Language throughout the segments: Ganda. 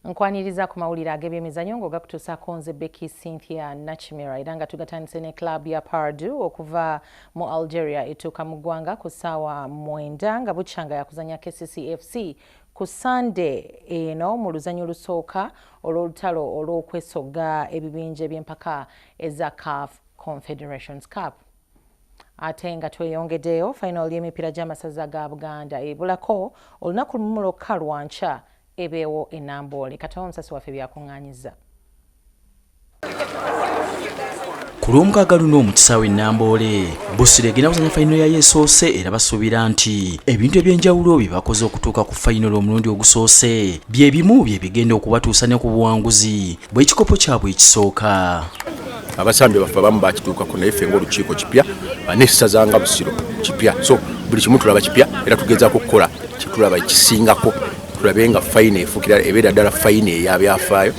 Nkwaniriza ku mawulire ag'ebyemizannyo ng'ogakutuusaako nze Becky Cynthia Nakimera era nga tugatandise ne club ya Pardew okuva mu Algeria etuuka mu ggwanga ku ssaawa 9 nga bukyanga yakuzannya KCCFC ku Sunday eno mu luzanyo lusooka olw'olutalo olw'okwesogga ebibinja eby'empaka eza CAF Confederations Cup. Ate nga tweyongeddeyo Fayinolo y'emipiira gy'amasaza ga Buganda ebulako olunaku lumu lwokka lwankya ebeewo e Namboole. Katawa omusasi waffe byakuŋŋaanyiza. Ku Lwamukaaga luno mu kisaawe Namboole, Busiro egenda kuzannya Fayinolo yayo esoose era basuubira nti ebintu eby'enjawulo bye bakoze okutuuka ku Fayinolo omulundi ogusoose bye bimu bye bigenda okubatuusa ne ku buwanguzi bw'ekikopo kyabwe ekisooka. Abasambi baffe abamu bakituukako naye ffe ng'olukiiko kipya n'essaza nga Busiro kipya, so buli kimu tulaba kipya era tugezaako okukola kyetulaba ekisingako tulabe nga fayini efuukira ebeera ddala fayini eyabyafaayo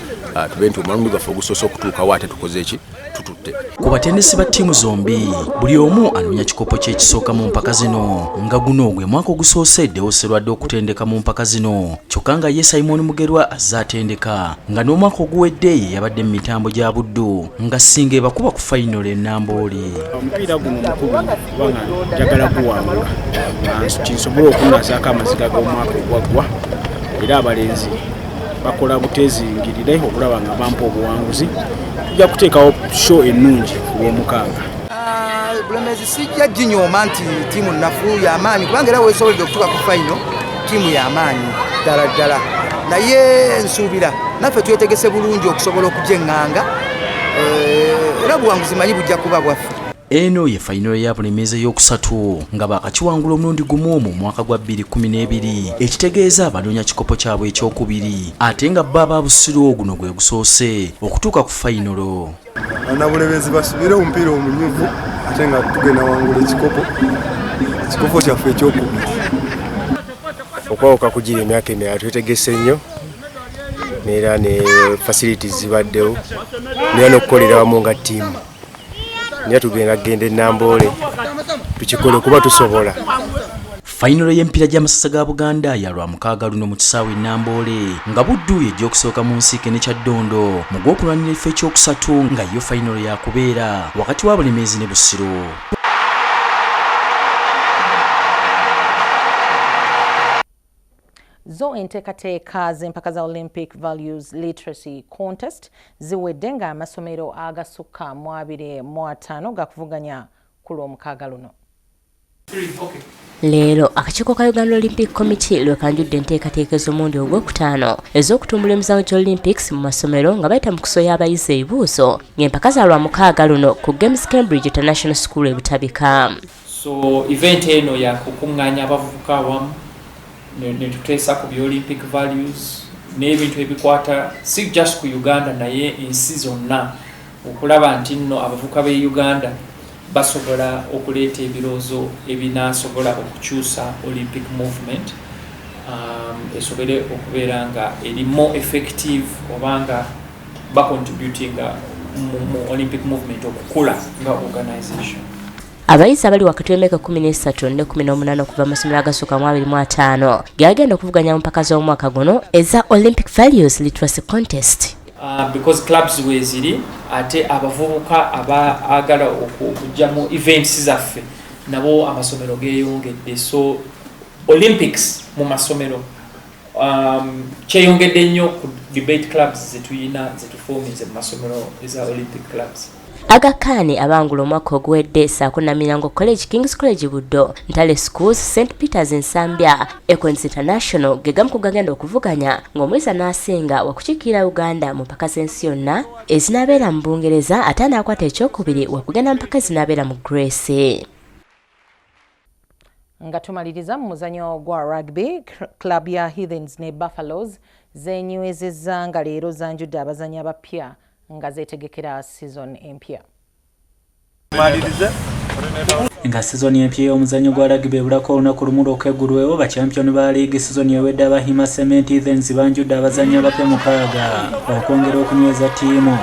tube nti omulundi gwaffe ogusoose okutuukawo ate tukoze ki tututte. Ku batendesi ba ttiimu zombi buli omu anoonya kikopo ky'ekisooka mu mpaka zino nga guno gwe mwaka ogusoose Dewoserwadde okutendeka mu mpaka zino kyokka nga ye Simon Mugerwa azze atendeka nga n'omwaka oguwedde ye yabadde mu mitambo gya Buddu nga singa ebakuba ku Fayinolo e Namboole. Omupiira guno mukulu kubanga njagala kuwangula kinsobole okunnazaako amaziga g'omwaka ogwaggwa era abalenzi bakola butezingirire okulaba nga bampa obuwanguzi tujja kuteekawo show ennungi ku Lwamukaaga. Bulemeezi sijja ginyooma nti ttiimu nnafu y'amaanyi kubanga era weesobodde okutuuka ku fayino ttiimu y'amaanyi ddala ddala naye nsuubira naffe twetegese bulungi okusobola okugyeŋŋanga era buwanguzi manyi bujja kuba bwaffe. Eno ye Fayinolo ya Bulemeezi ey'okusatu nga baakakiwangula omulundi gumu mu mwaka gwa 2012 ekitegeeza banoonya kikopo kyabwe ekyokubiri ate nga bba aba Busiro guno gwe gusoose okutuuka ku Fayinolo. Bulemeezi basubire omupiira omunyuvu ate nga tugenda wangula ekikopo kyaffe ekyokubiri. Okwawuka kugira emyaka emirala twetegese nnyo neera ne facilities zibaddewo neera n'okukolera wamu nga ttiimu. Nya tugenda genda e Namboole tukikole kuba tusobola. Fayinolo y'emipiira gy'amasaza ga Buganda ya Lwamukaaga luno mu kisaawe Namboole nga Buddu yejja okusooka mu nsiike ne Kyaddondo mu gw'okulwanira ekifo ekyokusatu nga yo Fayinolo yakubeera wakati wa Bulemeezi ne Busiro. Zo enteekateeka z'empaka za Olympic Values Literacy Contest ziwedde nga amasomero agasukka mu 25 gakuvuganya ku Lwamukaaga luno. Leero akakiiko ka Uganda Olympic Committee lwekanjudde enteekateeka ez'omulundi ogwokutaano ez'okutumbula emizannyo gy'Olympics mu masomero nga bayita mu kusoya abayizi ebibuuzo ng'empaka za Lwamukaaga luno ku Games Cambridge International School ebutabika. So event eno ya kukuŋŋaanya abavubuka awamu netuteesa ku bya Olympic values n'ebintu ebikwata si just ku Uganda naye ensi zonna okulaba nti nno abavubuka b'e Uganda basobola okuleeta ebirowoozo ebinaasobola okukyusa Olympic movement esobole okubeera nga eri more effective obanga bacontributinga mu Olympic movement okukula nga organization. Abayizi abali wakati w'emyaka 13 ne 18 okuva mu masomero agasooka mu 25 gagenda okuvuganya mu mpaka z'omwaka guno eza Olympic Values Literacy Contest. Because clubs weziri ate abavubuka abaagala okujja mu events zaffe nabo amasomero geeyongedde, so Olympics mu masomero kyeyongedde nnyo ku debate clubs zetuyina zetuformize mu masomero eza Olympic clubs. Agakane abangula omwaka oguwedde Saako Namiryango College, King's College Buddo, Ntale Schools, St. Peter's Nsambya, Equance International gegamu kugagenda okuvuganya ng'omuyizi anaasinga wakukiikirira Uganda mu mpaka z'ensi yonna ezinaabeera mu Bungereza ate anaakwata ekyokubiri wakugenda mpaka ezinaabeera mu Grace. Nga tumaliriza mu muzannyo gwa rugby, club ya Heathens ne Buffaloes zeenywezezza nga leero zanjudde abazannyi abapya nga zeetegekera season empya. Nga season empya y'omuzannyo gwa rugby ebulako olunaku lumu lw'okweggulwewo bakyampiyoni ba liigi season ewedde abahima Cement Heathens banjudde abazannyi abapya 6 okwongera okunyweza ttiimu.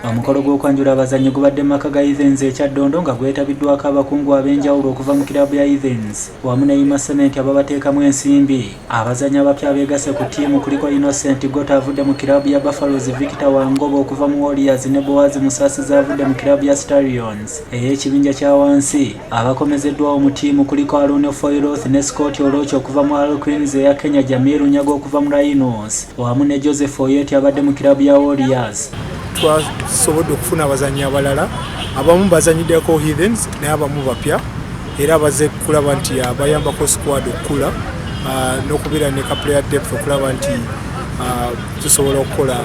omukolo gw'okwanjula abazannyi gubadde mu maka ga erinze ekyaddondo nga gwetabiddwako abakungu ab'enjawulo okuva mu kiraabu ya erinze wamu ne yima sementi ababateekamu ensimbi. Abazannyi abapya abeegase ku ttiimu kuliko Innocent Gota avudde mu kiraabu ya Buffaloes, Victor Wangoba okuva mu Warriors ne Boaz Musaasizi avudde mu kiraabu ya Stallions ey'ekibinja kya wansi. Abakomezeddwawo mu ttiimu kuliko Aluno Foyroth ne Scott Oloch okuva mu Al Queens eya Kenya, Jamiru Nyago okuva mu Rhinos wamu ne Joseph Oyeti abadde mu kiraabu ya Warriors. Twasobodde okufuna abazannyi abalala, abamu bazanyiddeko Heathens naye abamu bapya, era bazze kulaba nti abayambako squad okukula n'okubeera ne ka player depth okulaba nti tusobola okukola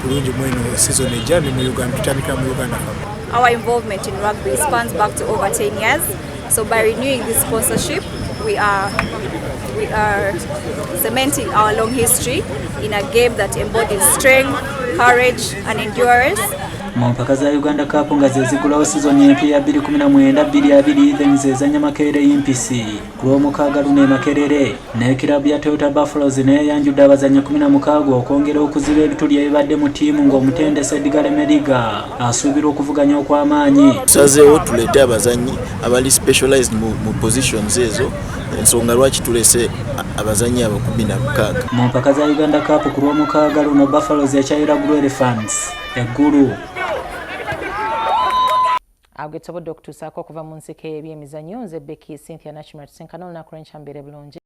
bulungi mu eno season ejja ne mu Uganda, tutandikira mu Uganda Cup. Our involvement in rugby spans back to over 10 years. So by renewing this sponsorship, we are cementing our long history in a game that embodies strength, courage and endurance. Mu mpaka za Uganda Cup nga zezigulawo sizoni empya ya 2019-2020 Erinze ezannya Makerere Impisi Lwamukaaga Luno Makerere n'ekirabu ya Toyota Buffaloes naye yanjudde abazannyi 16 okwongera okuziba ebituli ebibadde mu ttiimu ng'omutendesi Edgar Mediga asuubira okuvuganya okw'amaanyi. Tusazeewo tuleete abazannyi abali specialized mu positions ezo, ensonga lwaki tulese abazannyi abo 16. Mu mpaka za Uganda Cup ku Lwamukaaga Luno Buffaloes ekyayira Gulu Elephants eggulu. Agwe tusobodde okutuusaako okuva mu nsiko y'ebyemizannyo nze Becky Cynthia Nakimat Senkano olunaku lw'enkyambere bulungi.